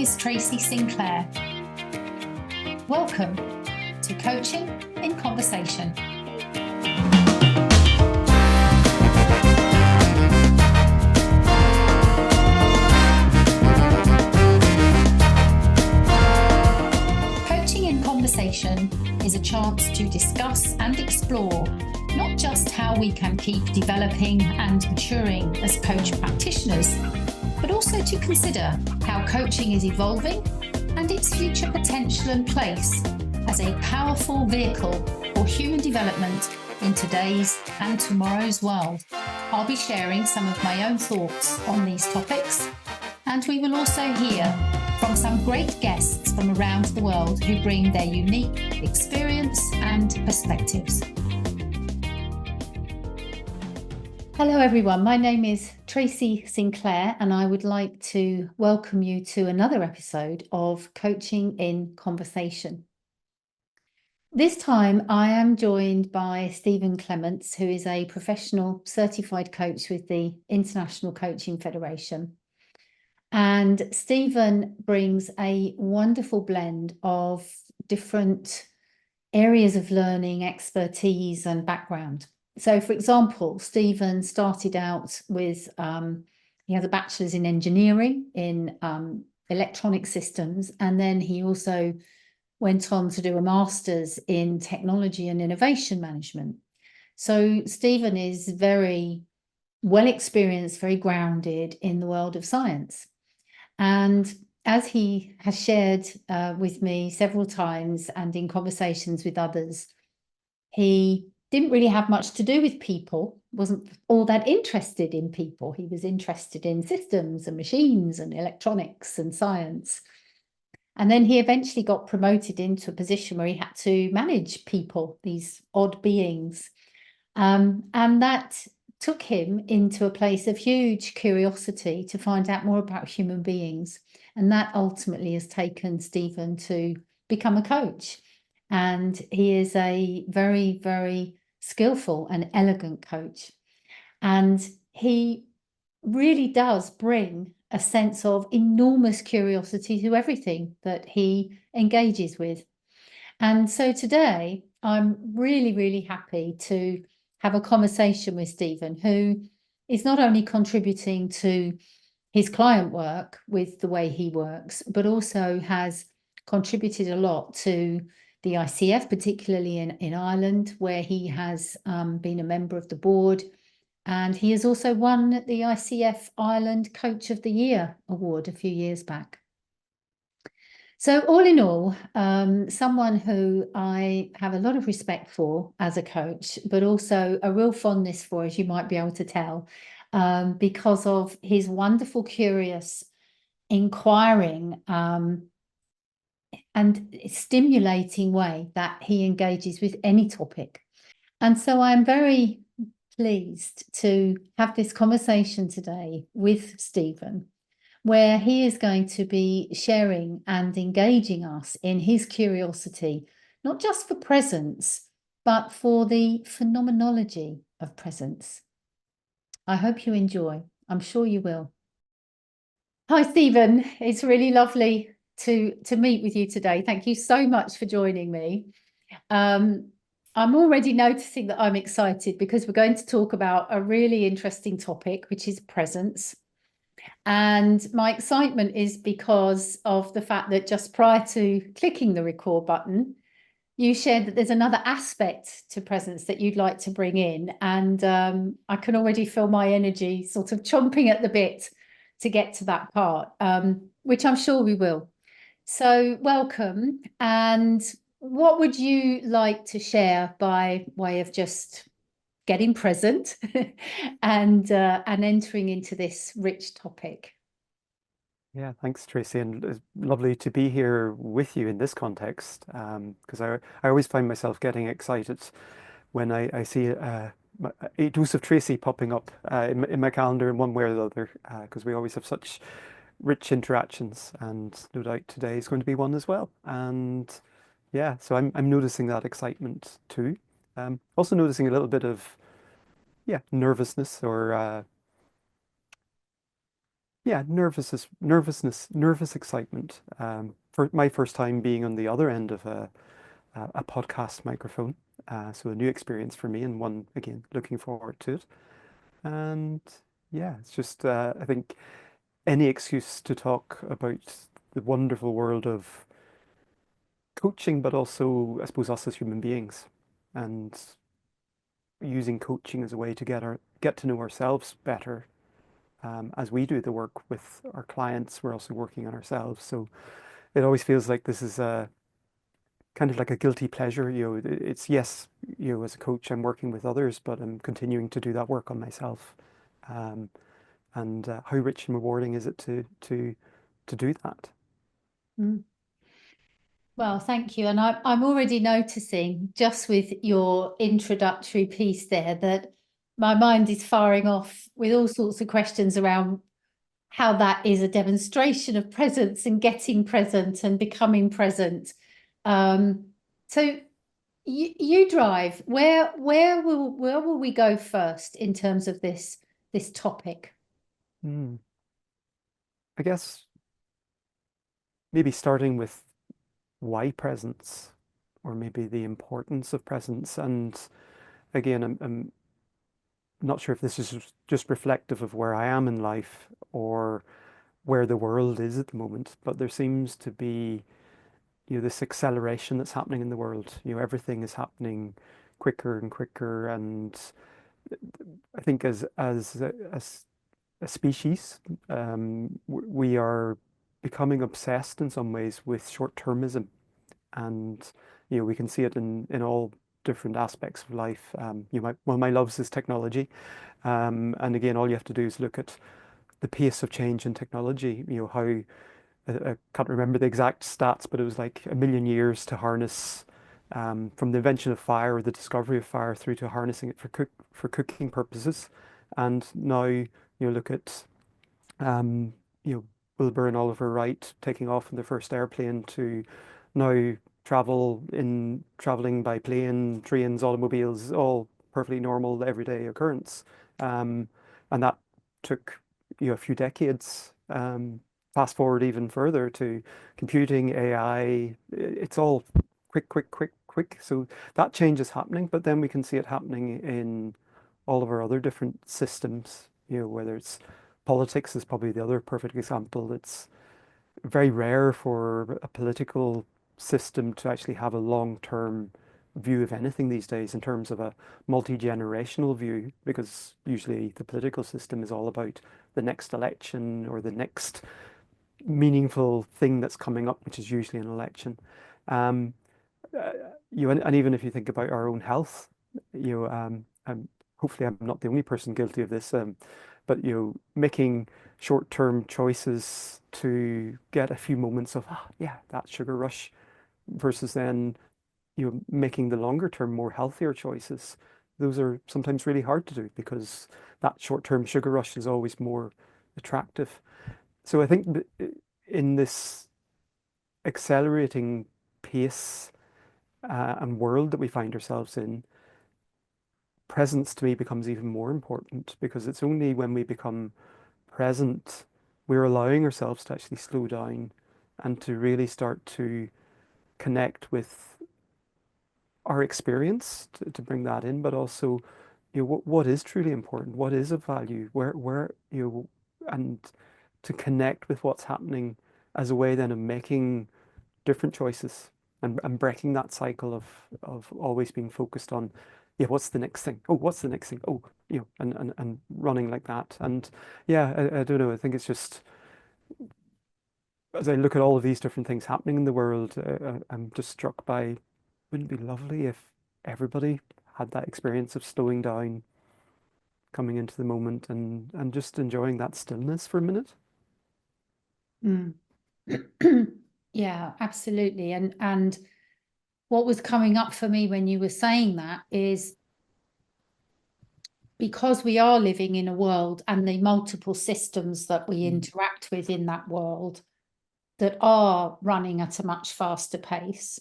is Tracy Sinclair. Welcome to Coaching in Conversation. Coaching in Conversation is a chance to discuss and explore not just how we can keep developing and maturing as coach practitioners, but also to consider how coaching is evolving and its future potential and place as a powerful vehicle for human development in today's and tomorrow's world. I'll be sharing some of my own thoughts on these topics, and we will also hear from some great guests from around the world who bring their unique experience and perspectives. Hello everyone, my name is Tracy Sinclair and I would like to welcome you to another episode of Coaching in Conversation. This time I am joined by Stephen Clements, who is a professional certified coach with the International Coaching Federation. And Stephen brings a wonderful blend of different areas of learning, expertise and background. So, for example, Stephen started out with, he has a bachelor's in engineering in electronic systems, and then he also went on to do a master's in technology and innovation management. So Stephen is very well experienced, very grounded in the world of science. And as he has shared with me several times and in conversations with others, he didn't really have much to do with people, wasn't all that interested in people. He was interested in systems and machines and electronics and science. And then he eventually got promoted into a position where he had to manage people, these odd beings. And that took him into a place of huge curiosity to find out more about human beings. And that ultimately has taken Stephen to become a coach. And he is a very, very skillful and elegant coach. And he really does bring a sense of enormous curiosity to everything that he engages with. And so today, I'm really, really happy to have a conversation with Stephen, who is not only contributing to his client work with the way he works, but also has contributed a lot to the ICF, particularly in Ireland, where he has been a member of the board. And he has also won the ICF Ireland Coach of the Year award a few years back. So all in all, someone who I have a lot of respect for as a coach, but also a real fondness for, as you might be able to tell, because of his wonderful, curious, inquiring, and stimulating way that he engages with any topic. And so I'm very pleased to have this conversation today with Stephen, where he is going to be sharing and engaging us in his curiosity, not just for presence, but for the phenomenology of presence. I hope you enjoy. I'm sure you will. Hi, Stephen. It's really lovely to meet with you today. Thank you so much for joining me. I'm already noticing that I'm excited because we're going to talk about a really interesting topic, which is presence. And my excitement is because of the fact that just prior to clicking the record button, you shared that there's another aspect to presence that you'd like to bring in. And I can already feel my energy sort of chomping at the bit to get to that part, which I'm sure we will. So welcome. And what would you like to share by way of just getting present and entering into this rich topic? Yeah, thanks, Tracy, and it's lovely to be here with you in this context, because I always find myself getting excited when I see a dose of Tracy popping up in my calendar in one way or the other, because we always have such rich interactions, and no doubt today is going to be one as well. And yeah, so I'm noticing that excitement too. Also noticing a little bit of nervousness or yeah, nervous excitement. For my first time being on the other end of a podcast microphone, so a new experience for me, and one again looking forward to it. And yeah, it's just I think any excuse to talk about the wonderful world of coaching, but also I suppose us as human beings, and using coaching as a way to get to know ourselves better. As we do the work with our clients, we're also working on ourselves. So it always feels like this is a kind of like a guilty pleasure. It's yes, as a coach, I'm working with others, but I'm continuing to do that work on myself. Um, and how rich and rewarding is it to do that? Mm. Well, thank you. And I'm already noticing just with your introductory piece there that my mind is firing off with all sorts of questions around how that is a demonstration of presence and getting present and becoming present. So you drive. Where will we go first in terms of this topic? Hmm. I guess maybe starting with why presence, or maybe the importance of presence. And again, I'm not sure if this is just reflective of where I am in life or where the world is at the moment, but there seems to be, this acceleration that's happening in the world. Everything is happening quicker and quicker, and I think as a species, we are becoming obsessed in some ways with short-termism, and we can see it in all different aspects of life. One of my loves is technology, and again, all you have to do is look at the pace of change in technology. How I can't remember the exact stats, but it was like a million years to harness from the invention of fire or the discovery of fire through to harnessing it for cooking purposes. And now look at um, you know, Wilbur and Oliver Wright taking off in their first airplane to now traveling by plane, trains, automobiles, all perfectly normal everyday occurrence. And that took a few decades. Fast forward even further to computing, AI. It's all quick, quick, quick, quick. So that change is happening, but then we can see it happening in all of our other different systems, whether it's politics is probably the other perfect example. It's very rare for a political system to actually have a long-term view of anything these days in terms of a multi-generational view, because usually the political system is all about the next election or the next meaningful thing that's coming up, which is usually an election. Um, uh, and even if you think about our own health, hopefully I'm not the only person guilty of this, but making short-term choices to get a few moments of yeah, that sugar rush, versus then making the longer term more healthier choices. Those are sometimes really hard to do because that short-term sugar rush is always more attractive. So I think in this accelerating pace and world that we find ourselves in, presence to me becomes even more important, because it's only when we become present we're allowing ourselves to actually slow down and to really start to connect with our experience, to bring that in, but also what is truly important, what is of value, where and to connect with what's happening as a way then of making different choices, and breaking that cycle of always being focused on, yeah, what's the next thing? Oh, what's the next thing? Oh, and running like that. And yeah, I don't know. I think it's just, as I look at all of these different things happening in the world, I'm just struck by, wouldn't it be lovely if everybody had that experience of slowing down, coming into the moment, and just enjoying that stillness for a minute? Mm. Yeah, absolutely. And what was coming up for me when you were saying that is, because we are living in a world and the multiple systems that we Mm. interact with in that world that are running at a much faster pace,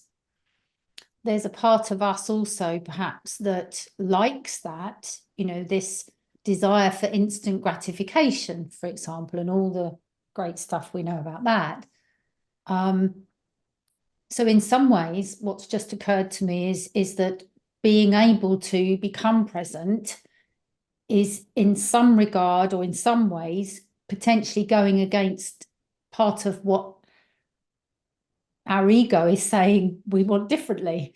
there's a part of us also perhaps that likes that, this desire for instant gratification, for example, and all the great stuff we know about that. So in some ways, what's just occurred to me is that being able to become present is in some regard or in some ways potentially going against part of what our ego is saying we want differently.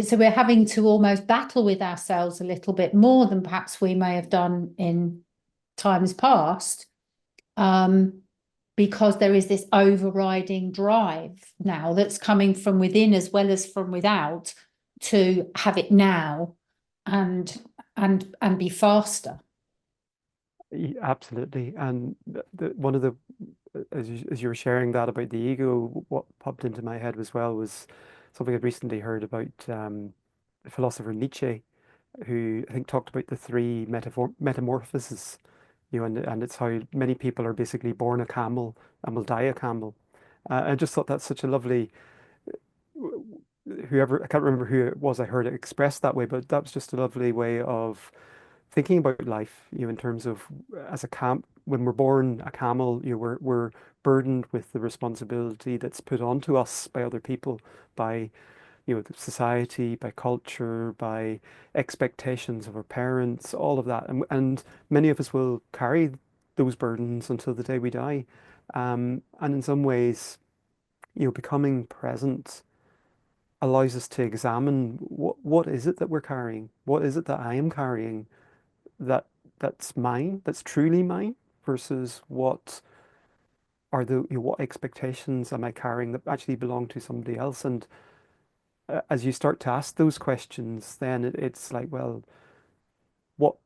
So we're having to almost battle with ourselves a little bit more than perhaps we may have done in times past, because there is this overriding drive now that's coming from within as well as from without to have it now and be faster. Absolutely. And one of the, as you were sharing that about the ego, what popped into my head as well was something I'd recently heard about the philosopher Nietzsche, who I think talked about the three metamorphoses, and it's how many people are basically born a camel and will die a camel. I just thought that's such a lovely, whoever, I can't remember who it was I heard it expressed that way, but that was just a lovely way of thinking about life, in terms of as a when we're born a camel, we're burdened with the responsibility that's put onto us by other people, by society, by culture, by expectations of our parents, all of that, and many of us will carry those burdens until the day we die, and in some ways, becoming present allows us to examine what is it that we're carrying, what is it that I am carrying that that's mine, that's truly mine, versus what are what expectations am I carrying that actually belong to somebody else? And as you start to ask those questions, then it's like, well, what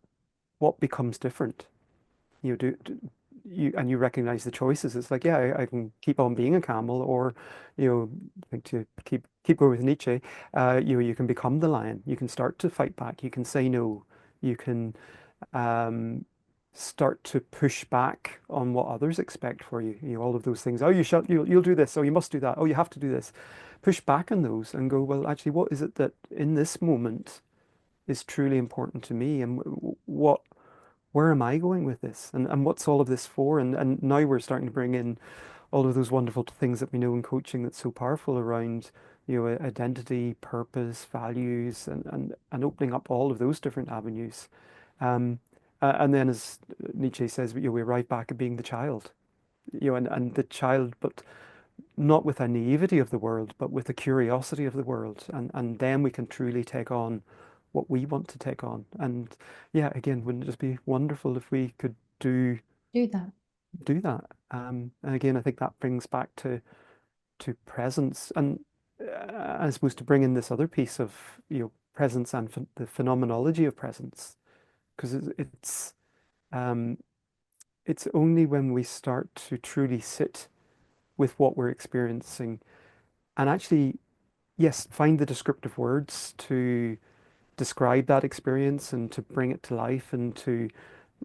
what becomes different? You and you recognize the choices. It's like, yeah, I can keep on being a camel, or like to keep going with Nietzsche, you can become the lion. You can start to fight back. You can say no. You can um, start to push back on what others expect for you. All of those things. Oh, you'll do this. Oh, you must do that. Oh, you have to do this. Push back on those and go, well, actually, what is it that in this moment is truly important to me, and where am I going with this, and what's all of this for? And now we're starting to bring in all of those wonderful things that we know in coaching that's so powerful around, identity, purpose, values, and opening up all of those different avenues. Um, and then, as Nietzsche says, we arrive back at being the child, and the child, but not with a naivety of the world, but with a curiosity of the world. And then we can truly take on what we want to take on. And yeah, again, wouldn't it just be wonderful if we could Do that. do that? And again, I think that brings back to presence, and I suppose to bring in this other piece of presence and the phenomenology of presence, because um, it's only when we start to truly sit with what we're experiencing and actually, yes, find the descriptive words to describe that experience and to bring it to life and to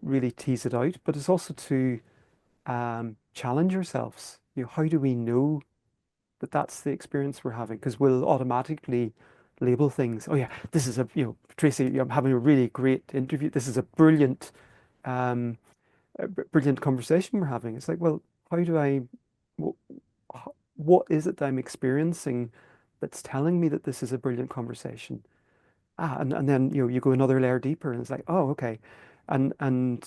really tease it out, but it's also to challenge ourselves. How do we know that that's the experience we're having? Because we'll automatically label things. Oh yeah, this is Tracy, I'm having a really great interview. This is um, a brilliant conversation we're having. It's like, well, how do I, what is it that I'm experiencing that's telling me that this is a brilliant conversation? And then you go another layer deeper, and it's like, oh, okay, and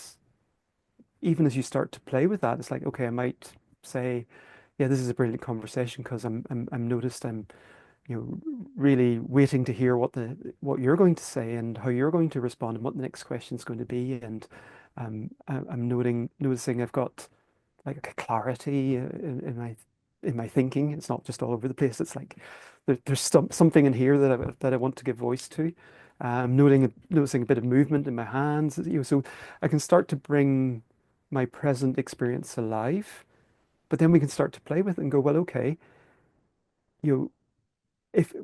even as you start to play with that, it's like, okay, I might say, yeah, this is a brilliant conversation because I'm noticed I'm really waiting to hear what you're going to say and how you're going to respond and what the next question is going to be, and I'm noticing I've got like a clarity in my thinking. It's not just all over the place. It's like there's something in here that I want to give voice to. Noticing a bit of movement in my hands, so I can start to bring my present experience alive. But then we can start to play with it and go, well, okay, you know, if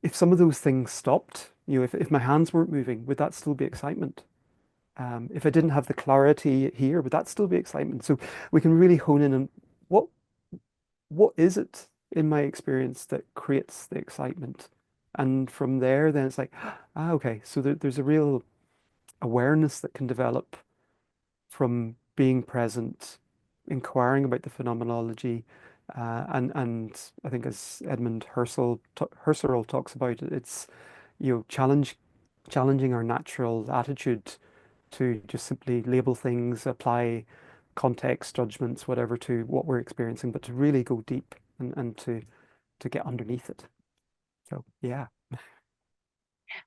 if some of those things stopped, if my hands weren't moving, would that still be excitement? If I didn't have the clarity here, would that still be excitement? So we can really hone in on what what is it in my experience that creates the excitement? And from there, then it's like, okay, so there's a real awareness that can develop from being present, inquiring about the phenomenology, and I think as Edmund Husserl talks about it, it's challenging our natural attitude to just simply label things, apply context, judgments, whatever to what we're experiencing, but to really go deep and to get underneath it. So yeah.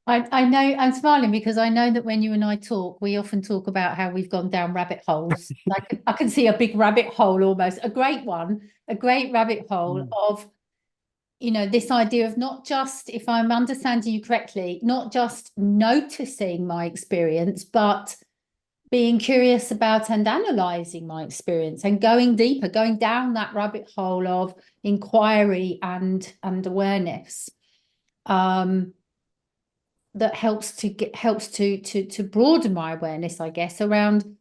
I know I'm smiling because I know that when you and I talk, we often talk about how we've gone down rabbit holes. I can see a big rabbit hole almost, a great one, a great rabbit hole Mm. of, this idea of not just, if I'm understanding you correctly, not just noticing my experience, but being curious about and analyzing my experience and going deeper, going down that rabbit hole of inquiry and awareness. That helps to broaden my awareness, I guess, around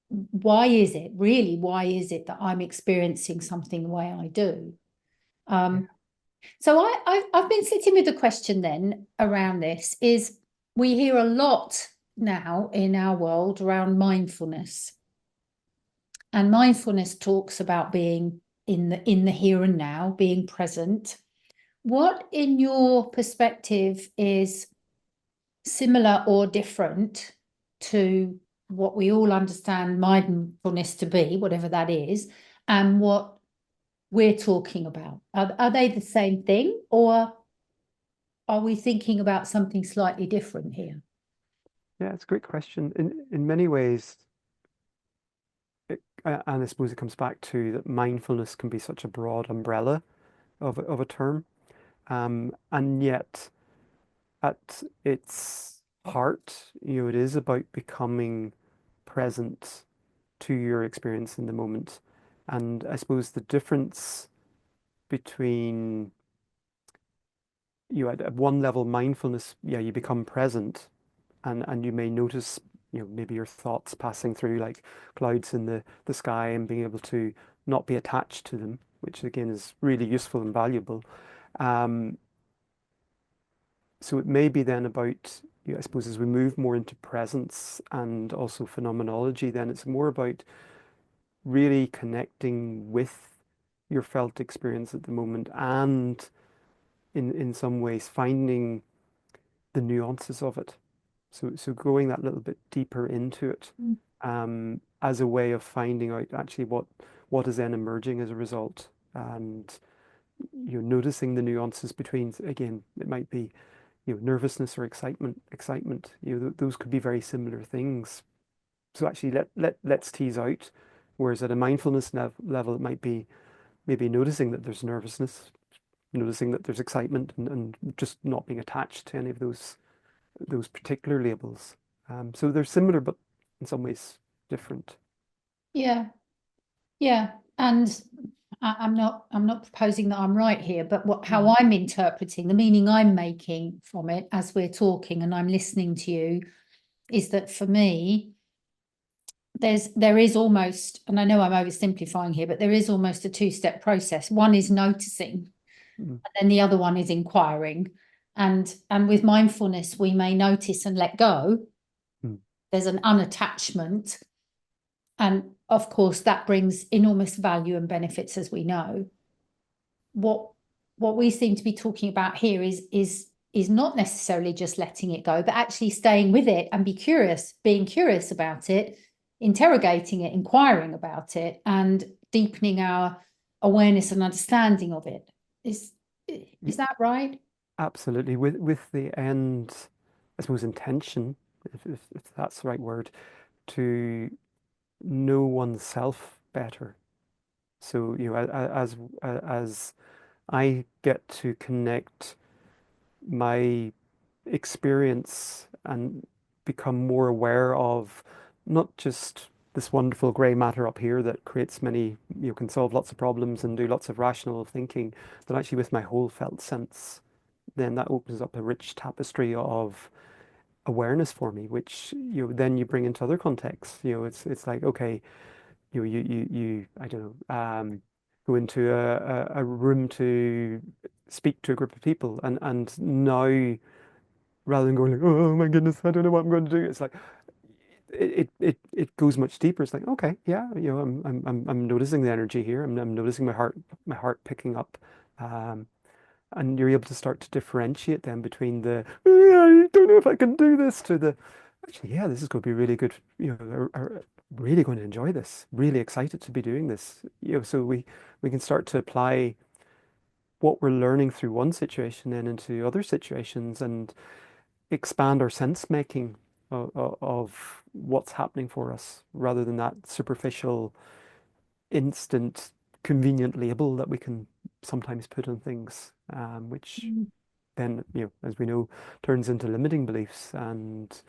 why is it that I'm experiencing something the way I do. Yeah. So I've been sitting with the question then around this is we hear a lot now in our world around mindfulness, and mindfulness talks about being in the here and now, being present. What in your perspective is similar or different to what we all understand mindfulness to be, whatever that is, and what we're talking about? Are they the same thing, or are we thinking about something slightly different here? Yeah, it's a great question. In many ways, and I suppose it comes back to that mindfulness can be such a broad umbrella of a term, and yet at its heart, it is about becoming present to your experience in the moment. And I suppose the difference between at one level, mindfulness, yeah, you become present, and you may notice, maybe your thoughts passing through like clouds in the sky and being able to not be attached to them, which again is really useful and valuable. Um, so it may be then about, I suppose, as we move more into presence and also phenomenology, then it's more about really connecting with your felt experience at the moment and in some ways finding the nuances of it. So going that little bit deeper into it, as a way of finding out actually what is then emerging as a result, and you're noticing the nuances between, again, it might be nervousness or excitement. Those could be very similar things. So actually let's tease out. Whereas at a mindfulness level, it might be maybe noticing that there's nervousness, noticing that there's excitement, and just not being attached to any of those particular labels. So they're similar, but in some ways different. Yeah, yeah. And I'm not proposing that I'm right here, but how I'm interpreting the meaning I'm making from it as we're talking and I'm listening to you is that for me, there is almost, and I know I'm oversimplifying here, but there is almost a two-step process. One is noticing, Mm, and then the other one is inquiring. And with mindfulness, we may notice and let go. mm, There's an unattachment. And of course, that brings enormous value and benefits, as we know. What we seem to be talking about here is not necessarily just letting it go, but actually staying with it and being curious about it, interrogating it, inquiring about it, and deepening our awareness and understanding of it. yeah, Is that right? absolutely. With the end, I suppose, intention, if that's the right word, to know oneself better. So, as I get to connect my experience and become more aware of not just this wonderful grey matter up here that creates many, can solve lots of problems and do lots of rational thinking, but actually with my whole felt sense, then that opens up a rich tapestry of awareness for me, which then you bring into other contexts. It's like, okay, I don't know, go into a room to speak to a group of people, and now rather than going like, oh my goodness, I don't know what I'm going to do. It's like it goes much deeper. It's like, okay, yeah, I'm noticing the energy here. I'm noticing my heart picking up. Um, and you're able to start to differentiate then between the I don't know if I can do this to the actually, yeah, this is going to be really good. Really going to enjoy this. Really excited to be doing this. So we can start to apply what we're learning through one situation then into other situations and expand our sense making of what's happening for us rather than that superficial, instant, convenient label that we can sometimes put on things, which Mm, then, as we know, turns into limiting beliefs and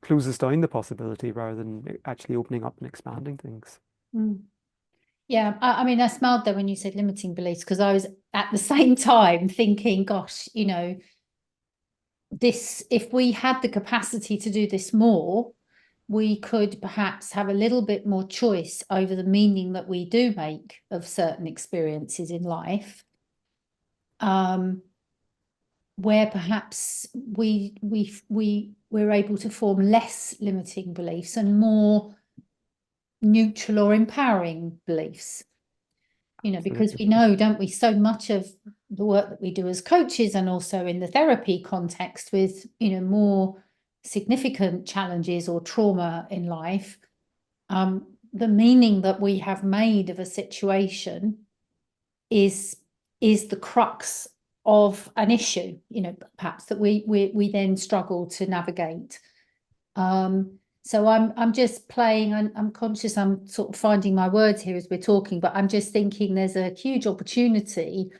closes down the possibility rather than actually opening up and expanding things. mm. Yeah, I mean, I smiled there when you said limiting beliefs because I was at the same time thinking, gosh, this, if we had the capacity to do this more, we could perhaps have a little bit more choice over the meaning that we do make of certain experiences in life, where perhaps we're able to form less limiting beliefs and more neutral or empowering beliefs. Because Absolutely. we know, don't we, so much of the work that we do as coaches and also in the therapy context with, more significant challenges or trauma in life, the meaning that we have made of a situation is the crux of an issue, perhaps that we then struggle to navigate. So I'm just playing, I'm conscious, I'm sort of finding my words here as we're talking, but I'm just thinking there's a huge opportunity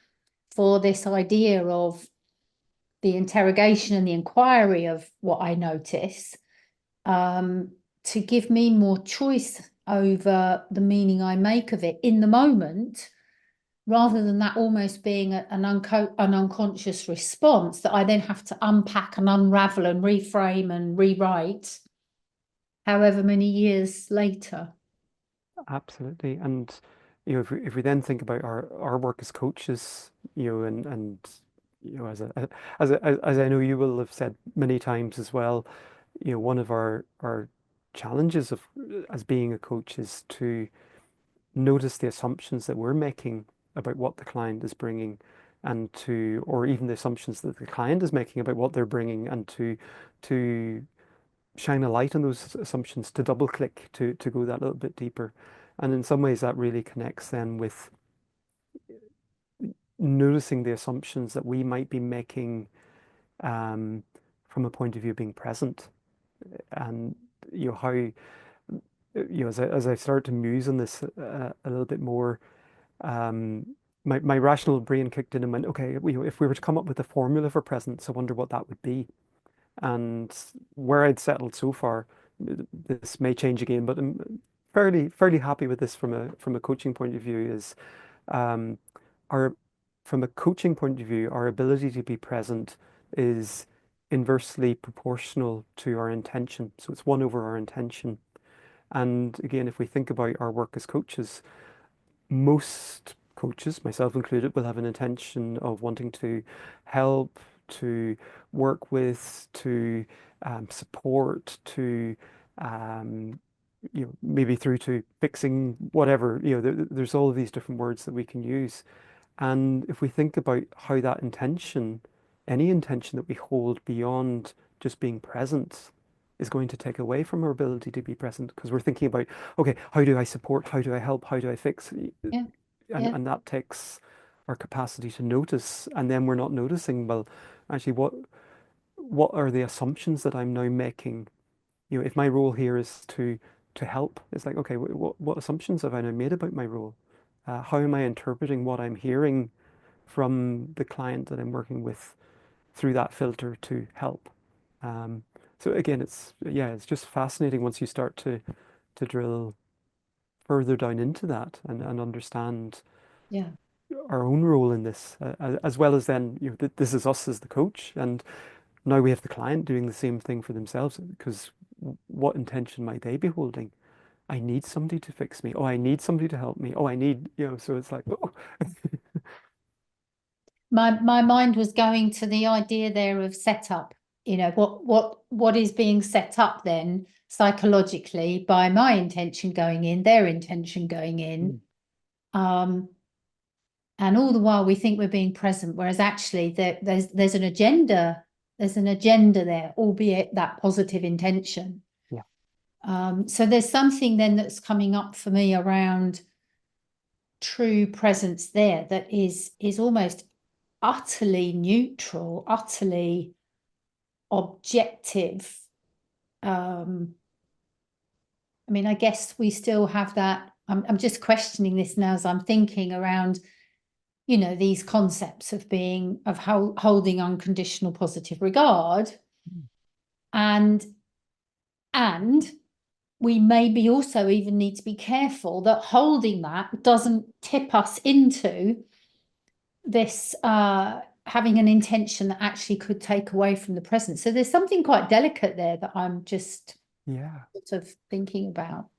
for this idea of the interrogation and the inquiry of what I notice, to give me more choice over the meaning I make of it in the moment, rather than that almost being an unconscious response that I then have to unpack and unravel and reframe and rewrite however many years later. Absolutely. And if we then think about our work as coaches, and as I know you will have said many times as well, one of our challenges of as being a coach is to notice the assumptions that we're making about what the client is bringing and or even the assumptions that the client is making about what they're bringing and to shine a light on those assumptions, to double click, to go that little bit deeper. And in some ways, that really connects then with noticing the assumptions that we might be making um, from a point of view of being present. And how as I start to muse on this a little bit more, um, my rational brain kicked in and went, okay, if we were to come up with a formula for presence, I wonder what that would be. And where I'd settled so far, this may change again, but I'm fairly happy with this from a coaching point of view. Is um, our from a coaching point of view, our ability to be present is inversely proportional to our intention. So it's one over our intention. And again, if we think about our work as coaches, most coaches, myself included, will have an intention of wanting to help, to work with, to support, to maybe through to fixing whatever. There's all of these different words that we can use. And if we think about how that intention, any intention that we hold beyond just being present, is going to take away from our ability to be present because we're thinking about, okay, how do I support? How do I help? How do I fix? Yeah, And, yeah, and that takes our capacity to notice. And then we're not noticing, well, actually, what are the assumptions that I'm now making? If my role here is to help, it's like, okay, what assumptions have I now made about my role? How am I interpreting what I'm hearing from the client that I'm working with through that filter to help? Um, so again, it's just fascinating once you start to drill further down into that and understand yeah, our own role in this, as well as then this is us as the coach, and now we have the client doing the same thing for themselves because what intention might they be holding? I need somebody to fix me. Oh, I need somebody to help me. Oh, I need, so it's like, oh, my mind was going to the idea there of setup. What is being set up then psychologically by my intention going in, their intention going in. Mm. And all the while we think we're being present, whereas actually there's an agenda, there, albeit that positive intention. Yeah. So there's something then that's coming up for me around true presence there that is almost utterly neutral, utterly objective. I mean, I guess we still have that. I'm just questioning this now as I'm thinking around, you know, these concepts of being, of holding unconditional positive regard. And we maybe also even need to be careful that holding that doesn't tip us into this having an intention that actually could take away from the present. So there's something quite delicate there that I'm just Yeah. sort of thinking about.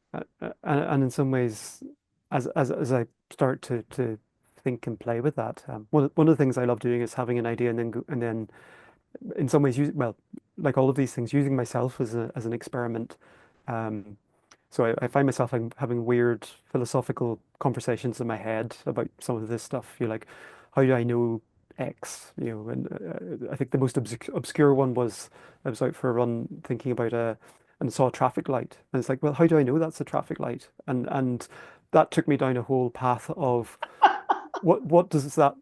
And in some ways, as I start to think and play with that, one of the things I love doing is having an idea and then in some ways well, like all of these things, using myself as an experiment. Um, so I find myself having weird philosophical conversations in my head about some of this stuff. You're like, how do I know X? You know, and I think the most obscure one was I was out for a run thinking about and saw a traffic light, and it's like, well, how do I know that's a traffic light? And that took me down a whole path of what does that,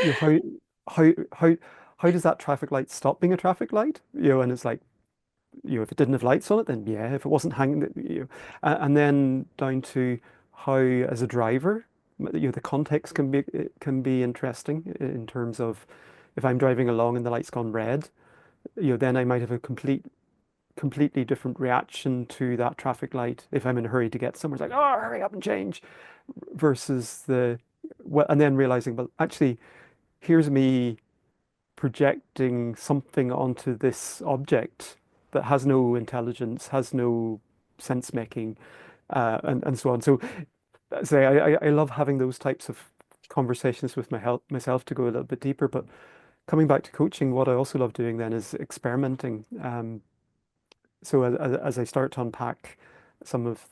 you know, how how how does that traffic light stop being a traffic light? You know, and it's like, you know, if it didn't have lights on it, then yeah. If it wasn't hanging, you know, and then down to how, as a driver, you know, the context can be interesting in terms of if I'm driving along and the light's gone red, you know, then I might have a completely different reaction to that traffic light if I'm in a hurry to get somewhere. It's like, oh, hurry up and change, versus well, and then realizing, well, actually, here's me projecting something onto this object that has no intelligence, has no sense making, and so on. So, say I love having those types of conversations with myself to go a little bit deeper. But coming back to coaching, what I also love doing then is experimenting. So as I start to unpack some of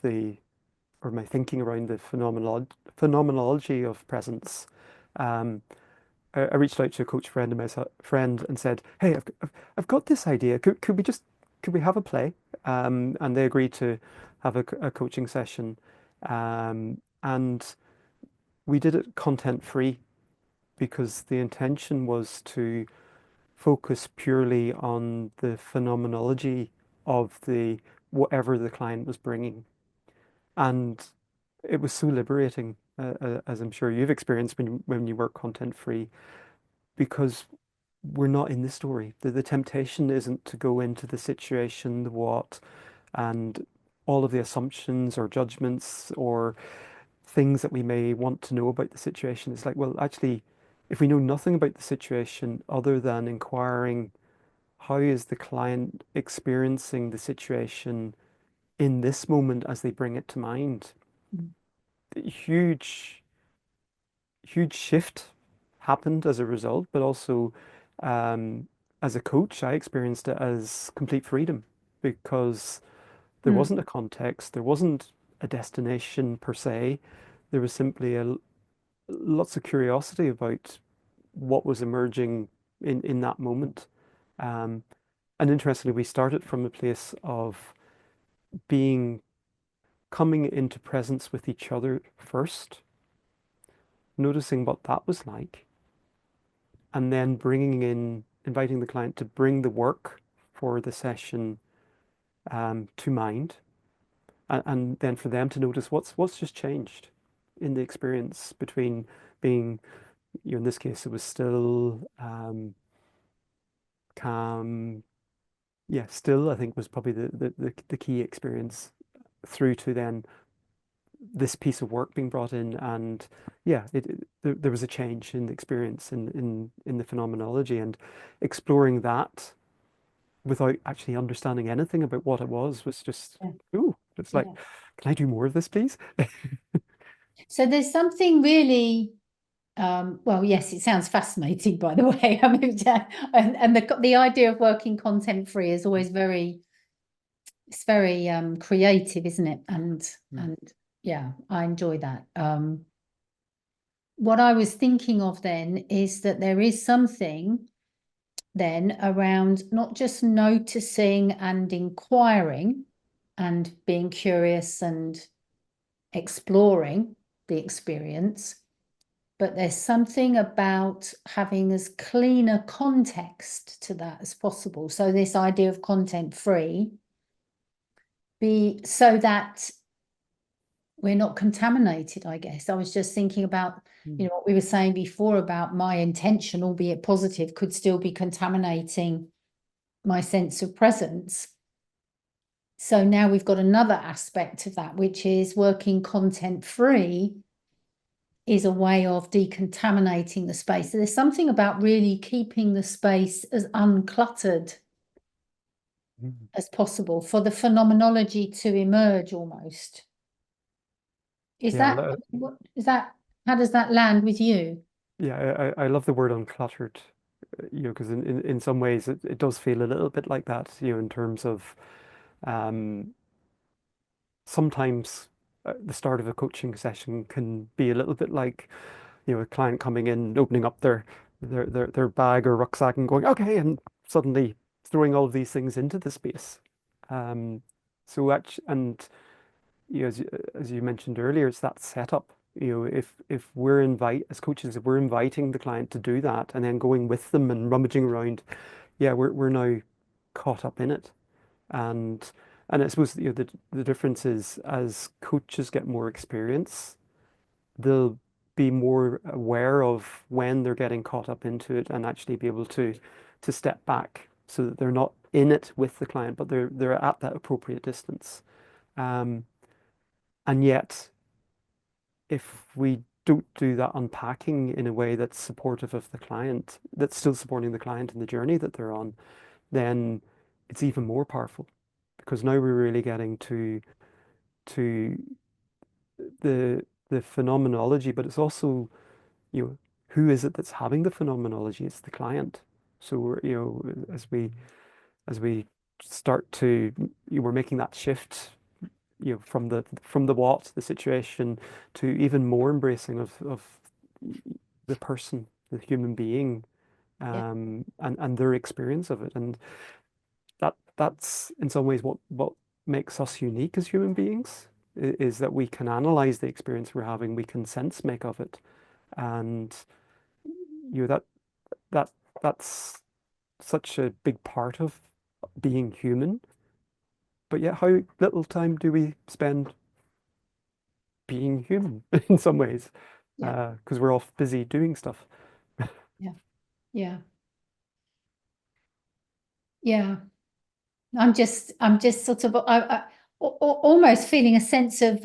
or my thinking around the phenomenology of presence, um, I reached out to a coach friend and said, "Hey, I've got this idea. Could we have a play?" And they agreed to have a coaching session, and we did it content free because the intention was to focus purely on the phenomenology of the whatever the client was bringing, and it was so liberating, as I'm sure you've experienced when you work content free, because we're not in the story. The temptation isn't to go into the situation, the what, and all of the assumptions or judgments or things that we may want to know about the situation. It's like, well, actually, if we know nothing about the situation other than inquiring, how is the client experiencing the situation in this moment as they bring it to mind? Mm. Huge huge shift happened as a result, but also um, as a coach, I experienced it as complete freedom because there Mm. wasn't a context, there wasn't a destination per se. There was simply lots of curiosity about what was emerging in that moment. Um, and interestingly, we started from a place of being coming into presence with each other first, noticing what that was like, and then inviting the client to bring the work for the session to mind, and then for them to notice what's just changed in the experience between being, you know, in this case, it was still, calm, yeah, still, I think was probably the key experience through to then this piece of work being brought in, and yeah, there was a change in the experience in the phenomenology, and exploring that without actually understanding anything about what it was just, Yeah. ooh, it's like, Yeah. can I do more of this, please? So there's something really, well, yes, it sounds fascinating, by the way. And the idea of working content free is always very it's very creative, isn't it? Mm. And yeah, I enjoy that. What I was thinking of then is that there is something then around not just noticing and inquiring and being curious and exploring the experience, but there's something about having as clean a context to that as possible. So this idea of content free, be so that we're not contaminated, I guess. I was just thinking about, Mm. what we were saying before about my intention, albeit positive, could still be contaminating my sense of presence. So now we've got another aspect of that, which is working content free is a way of decontaminating the space. So there's something about really keeping the space as uncluttered Mm. as possible for the phenomenology to emerge almost. Is Yeah, that, how does that land with you? yeah, I love the word uncluttered, because in some ways it does feel a little bit like that, in terms of um, sometimes the start of a coaching session can be a little bit like, a client coming in, opening up their bag or rucksack and going, okay, and suddenly throwing all of these things into the space. Um, and as you mentioned earlier, it's that setup. If we're invite as coaches, if we're inviting the client to do that and then going with them and rummaging around, yeah, we're now caught up in it. And and I suppose the difference is as coaches get more experience, they'll be more aware of when they're getting caught up into it and actually be able to step back so that they're not in it with the client, but they're at that appropriate distance. Um, and yet, if we don't do that unpacking in a way that's supportive of the client, that's still supporting the client in the journey that they're on, then it's even more powerful because now we're really getting to the phenomenology, but it's also, who is it that's having the phenomenology? It's the client. So as we start to, we're making that shift, from the what, the situation, to even more embracing of the person, the human being, Yeah, and their experience of it. And that's in some ways what makes us unique as human beings, is that we can analyze the experience we're having, we can sense make of it, and you know that that that's such a big part of being human. But yet, how little time do we spend being human in some ways, yeah, because we're off busy doing stuff. yeah, yeah, yeah. I'm just sort of, almost feeling a sense of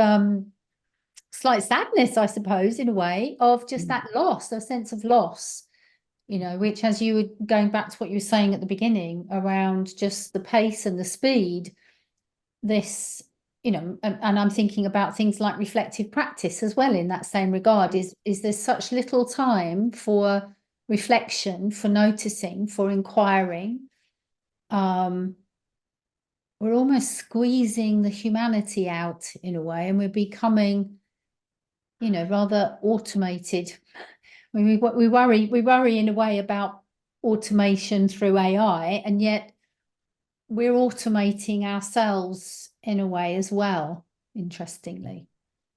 slight sadness, I suppose, in a way, of just Mm. that loss, a sense of loss, which, as you were going back to what you were saying at the beginning around just the pace and the speed, this, and I'm thinking about things like reflective practice as well in that same regard, is there's such little time for reflection, for noticing, for inquiring. We're almost squeezing the humanity out in a way, and we're becoming, rather automated. I mean, we worry in a way about automation through AI, and yet we're automating ourselves in a way as well, interestingly.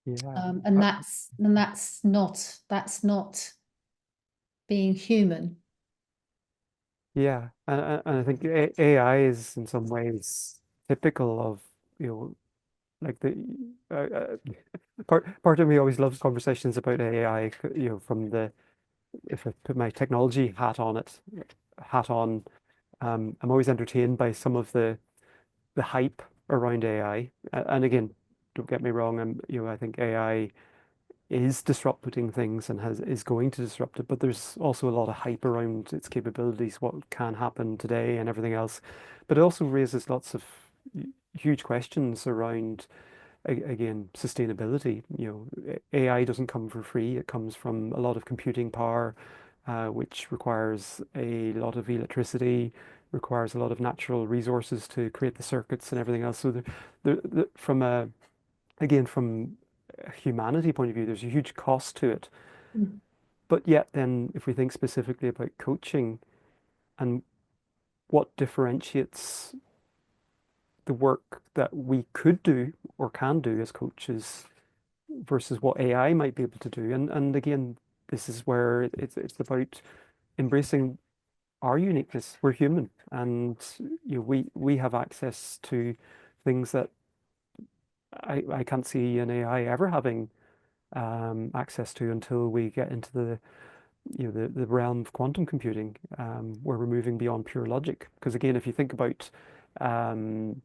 Yeah. And that's not being human. Yeah, and I think AI is in some ways typical of, like part of me always loves conversations about AI, from if I put my technology hat on, I'm always entertained by some of the hype around AI. And again, don't get me wrong, I think AI is disrupting things and is going to disrupt it, but there's also a lot of hype around its capabilities, what can happen today and everything else. But it also raises lots of huge questions around, again, sustainability. AI doesn't come for free. It comes from a lot of computing power, which requires a lot of electricity. requires a lot of natural resources to create the circuits and everything else. So from a, again, from a humanity point of view, there's a huge cost to it. Mm. But yet then, if we think specifically about coaching and what differentiates the work that we could do or can do as coaches versus what AI might be able to do. And again, this is where it's about embracing our uniqueness. We're human, and we have access to things that I can't see an AI ever having access to until we get into the realm of quantum computing, where we're moving beyond pure logic. Because again, if you think about um,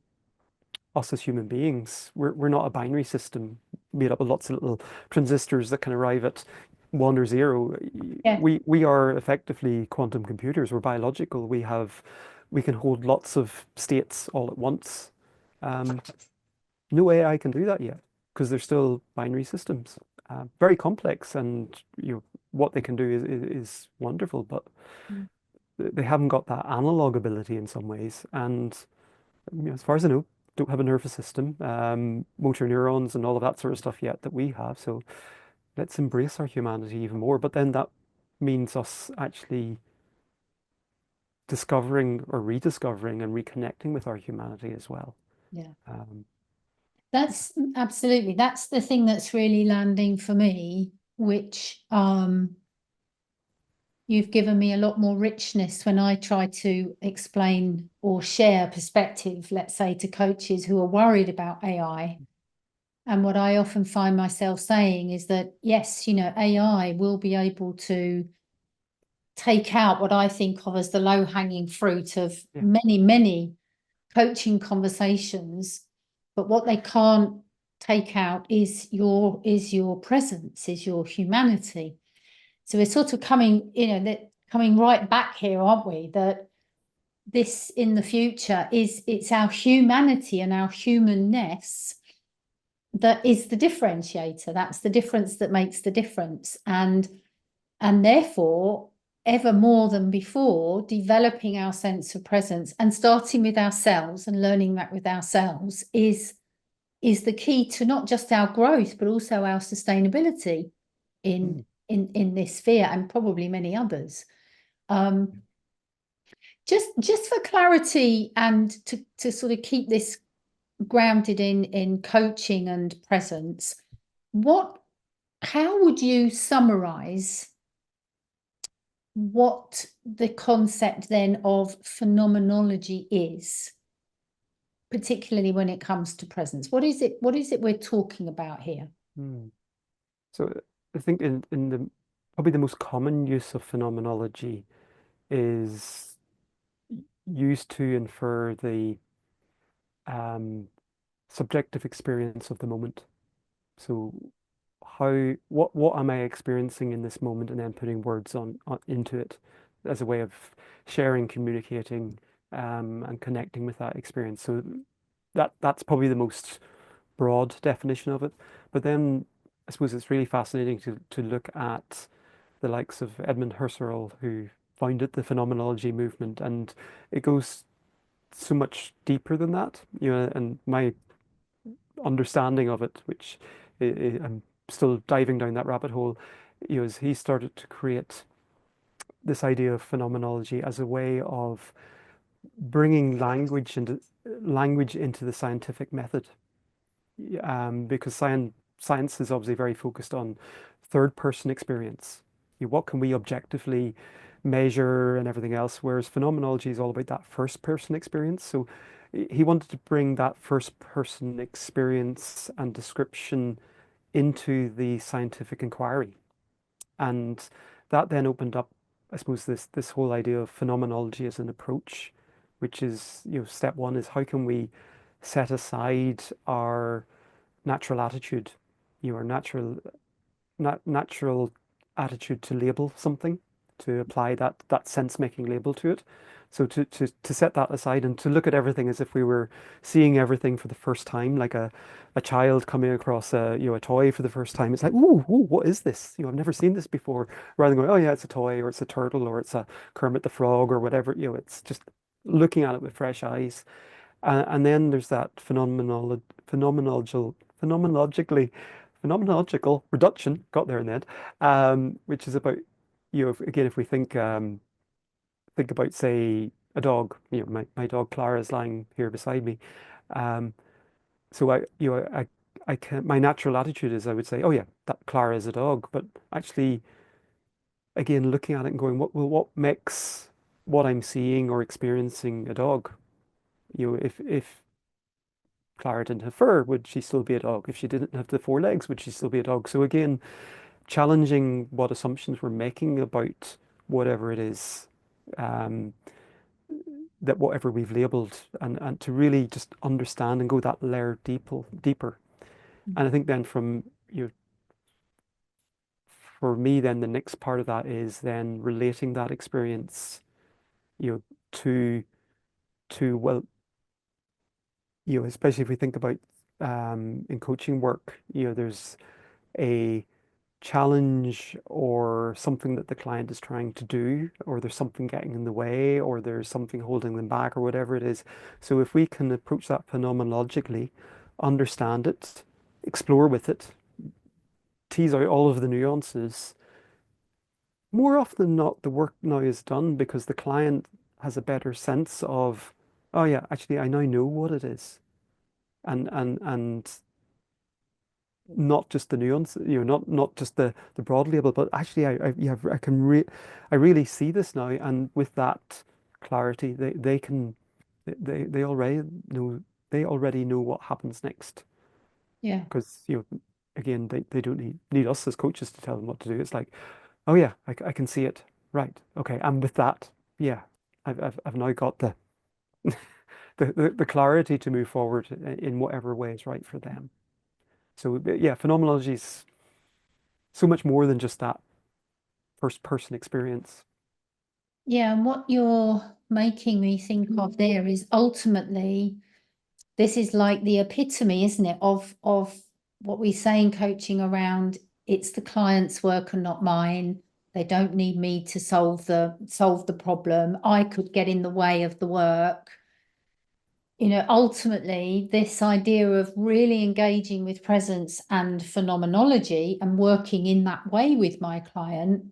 us as human beings, we're not a binary system made up of lots of little transistors that can arrive at one or zero. Yeah. We are effectively quantum computers. We're biological. We can hold lots of states all at once. Um, no AI can do that yet because they're still binary systems. Very complex, and what they can do is wonderful, but Mm. they haven't got that analog ability in some ways. And as far as I know, don't have a nervous system, motor neurons, and all of that sort of stuff yet that we have. So let's embrace our humanity even more. But then that means us actually discovering or rediscovering and reconnecting with our humanity as well. Yeah. Um, That's absolutely, that's the thing that's really landing for me, which you've given me a lot more richness when I try to explain or share perspective, let's say, to coaches who are worried about AI. And what I often find myself saying is that, yes, AI will be able to take out what I think of as the low-hanging fruit of yeah. many, many coaching conversations, but what they can't take out is your presence, is your humanity. So we're sort of coming right back here, aren't we? That this in the future it's our humanity and our humanness that is the differentiator. That's the difference that makes the difference. And therefore, ever more than before, developing our sense of presence and starting with ourselves and learning that with ourselves is the key to not just our growth, but also our sustainability Mm. in this sphere and probably many others. Um, just for clarity and to sort of keep this grounded in coaching and presence, how would you summarize what the concept then of phenomenology is, particularly when it comes to presence? What is it we're talking about here? Mm. So I think in the probably the most common use of phenomenology is used to infer the um, subjective experience of the moment. So what am I experiencing in this moment, and then putting words on into it as a way of sharing, communicating, and connecting with that experience. So that's probably the most broad definition of it. But then I suppose it's really fascinating to look at the likes of Edmund Husserl, who founded the phenomenology movement, and it goes so much deeper than that. And my understanding of it, which I'm still diving down that rabbit hole, is he started to create this idea of phenomenology as a way of bringing language into the scientific method, because science is obviously very focused on third person experience. What can we objectively measure and everything else, whereas phenomenology is all about that first person experience. So he wanted to bring that first person experience and description into the scientific inquiry. And that then opened up, I suppose, this whole idea of phenomenology as an approach, which is, step one is how can we set aside our natural attitude, your natural attitude to label something, to apply that sense-making label to it. So to set that aside and to look at everything as if we were seeing everything for the first time, like a child coming across a toy for the first time. It's like, ooh, what is this? I've never seen this before. Rather than going, oh yeah, it's a toy, or it's a turtle, or it's a Kermit the Frog, or whatever. It's just looking at it with fresh eyes. And then there's that phenomenological, phenomenologically, phenomenological reduction, got there in the end, which is about, again, if we think about, say, a dog, my dog Clara is lying here beside me. Um, so I can, my natural attitude is I would say, oh yeah, that Clara is a dog. But actually, again, looking at it and going, what makes what I'm seeing or experiencing a dog? If Clara didn't have fur, would she still be a dog? If she didn't have the four legs, would she still be a dog? So again, challenging what assumptions we're making about whatever it is, um, that whatever we've labeled, and to really just understand and go that layer deeper. And I think then for me, then the next part of that is then relating that experience, you know, to well, especially if we think about in coaching work, there's a challenge or something that the client is trying to do, or there's something getting in the way, or there's something holding them back, or whatever it is. So if we can approach that phenomenologically, understand it, explore with it, tease out all of the nuances, more often than not, the work now is done because the client has a better sense of, oh yeah, actually, I now know what it is. And not just the nuance, not just the broad label, but actually, yeah, I really see this now, and with that clarity, they can, they know, they already know what happens next, Yeah. because again, they don't need us as coaches to tell them what to do. It's like, oh yeah, I can see it, right? Okay, and with that, yeah, I've now got the clarity to move forward in whatever way is right for them. So yeah, phenomenology is so much more than just that first person experience. Yeah, and what you're making me think of there is ultimately this is like the epitome, isn't it, of what we say in coaching around it's the client's work and not mine. They don't need me to solve the problem. I could get in the way of the work. Ultimately, this idea of really engaging with presence and phenomenology and working in that way with my client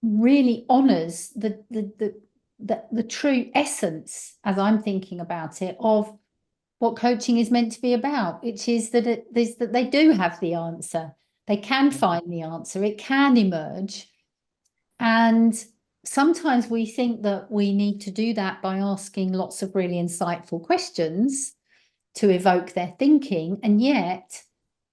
really honors the true essence, as I'm thinking about it, of what coaching is meant to be about, which is that that they do have the answer. They can Yeah. find the answer. It can emerge. And sometimes we think that we need to do that by asking lots of really insightful questions to evoke their thinking. And yet,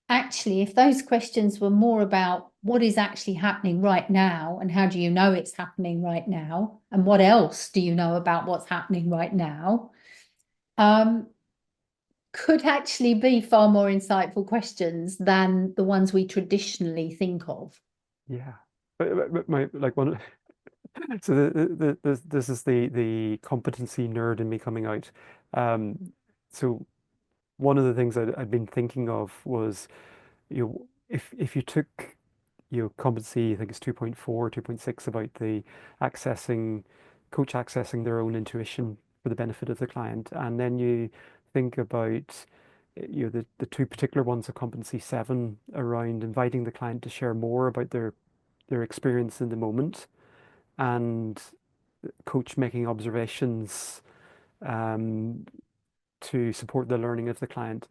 actually, if those questions were more about what is actually happening right now and how do you know it's happening right now and what else do you know about what's happening right now, um, could actually be far more insightful questions than the ones we traditionally think of. Yeah. But my like one. So this is the competency nerd in me coming out. So one of the things I'd been thinking of was, if you took, competency, I think it's 2.4, 2.6, about the accessing, coach accessing their own intuition for the benefit of the client, and then you think about, the two particular ones of competency 7 around inviting the client to share more about their experience in the moment, and coach making observations, um, to support the learning of the client.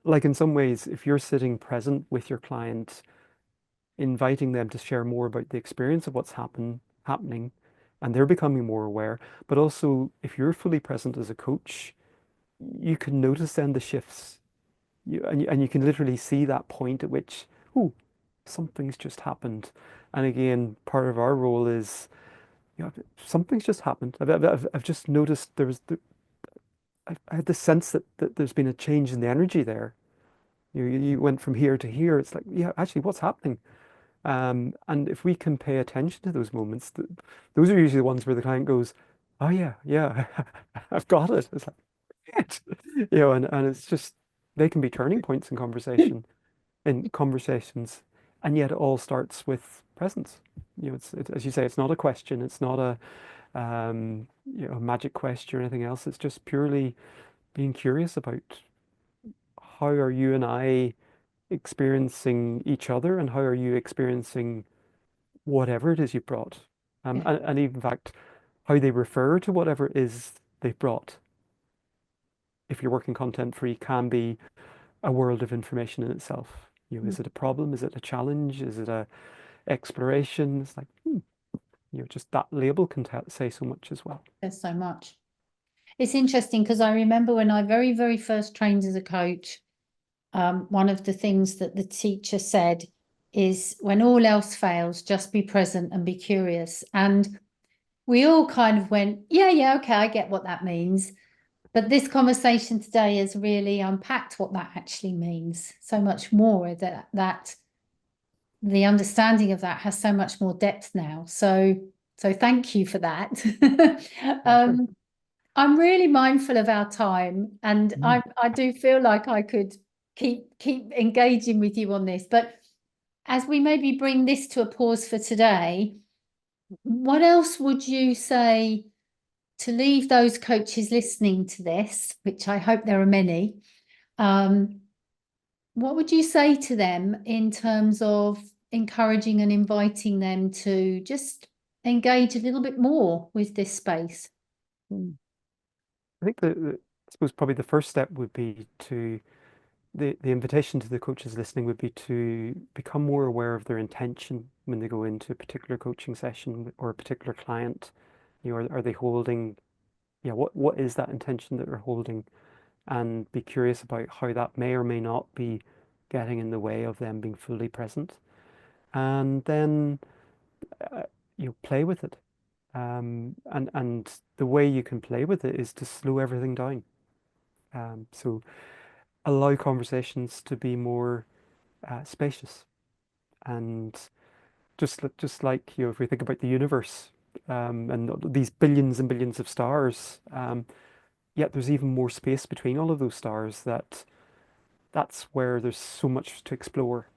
Like, in some ways, if you're sitting present with your client, inviting them to share more about the experience of what's happening, and they're becoming more aware. But also, if you're fully present as a coach, you can notice then the shifts. And you can literally see that point at which, oh, something's just happened. And again, part of our role is, something's just happened. I've just noticed I had the sense that there's been a change in the energy there. You went from here to here. It's like, yeah, actually, what's happening? And if we can pay attention to those moments, those are usually the ones where the client goes, "Oh yeah, yeah, I've got it." It's like, "Shit." And it's just, they can be turning points in conversations, and yet it all starts with presence. It's, as you say, it's not a question, it's not a magic question or anything else. It's just purely being curious about how are you and I experiencing each other, and how are you experiencing whatever it is you brought. Yeah. And even in fact, how they refer to whatever it is they've brought. If you're working content free, can be a world of information in itself. Is it a problem? Is it a challenge? Is it a exploration? It's like, just that label can say so much as well. There's so much. It's interesting because I remember when I very, very first trained as a coach, one of the things that the teacher said is, when all else fails, just be present and be curious. And we all kind of went, yeah, okay, I get what that means. But this conversation today has really unpacked what that actually means so much more, that the understanding of that has so much more depth now. So thank you for that. Sure. I'm really mindful of our time, and I do feel like I could keep engaging with you on this. But as we maybe bring this to a pause for today, what else would you say to leave those coaches listening to this, which I hope there are many? What would you say to them in terms of encouraging and inviting them to just engage a little bit more with this space? I think I suppose probably the first step would be the invitation to the coaches listening would be to become more aware of their intention when they go into a particular coaching session or a particular client. Are they holding, what is that intention that they're holding, and be curious about how that may or may not be getting in the way of them being fully present. And then play with it. And the way you can play with it is to slow everything down. So allow conversations to be more spacious, and just like if we think about the universe, and these billions and billions of stars, yet there's even more space between all of those stars. That's where there's so much to explore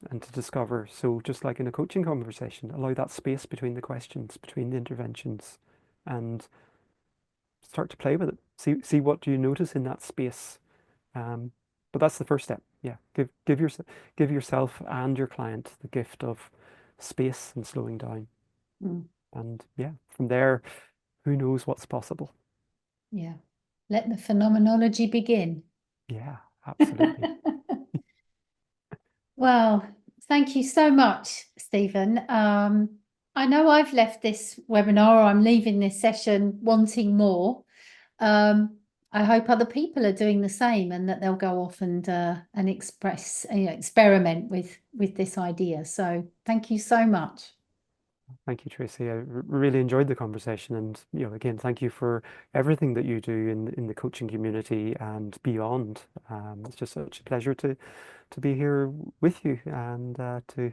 and to discover. So just like in a coaching conversation, allow that space between the questions, between the interventions, and start to play with it. See what do you notice in that space. But that's the first step. Yeah, give yourself and your client the gift of space and slowing down. And from there, who knows what's possible. Yeah, let the phenomenology begin. Yeah, absolutely. Well, thank you so much, Stephen. I know I've left this webinar, or I'm leaving this session wanting more. I hope other people are doing the same, and that they'll go off and experiment with this idea. So thank you so much. Thank you, Tracy. I really enjoyed the conversation, and again, thank you for everything that you do in the coaching community and beyond. It's just such a pleasure to be here with you, and to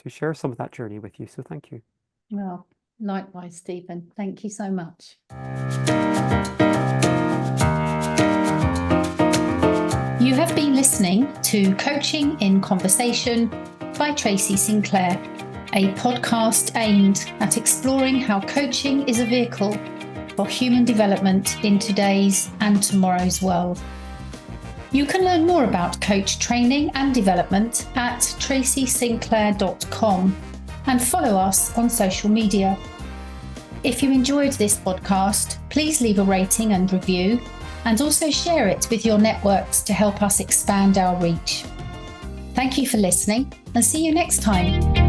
share some of that journey with you. So thank you. Well, likewise, Stephen. Thank you so much. You have been listening to Coaching in Conversation by Tracy Sinclair, a podcast aimed at exploring how coaching is a vehicle for human development in today's and tomorrow's world. You can learn more about coach training and development at tracysinclair.com and follow us on social media. If you enjoyed this podcast, please leave a rating and review, and also share it with your networks to help us expand our reach. Thank you for listening, and see you next time.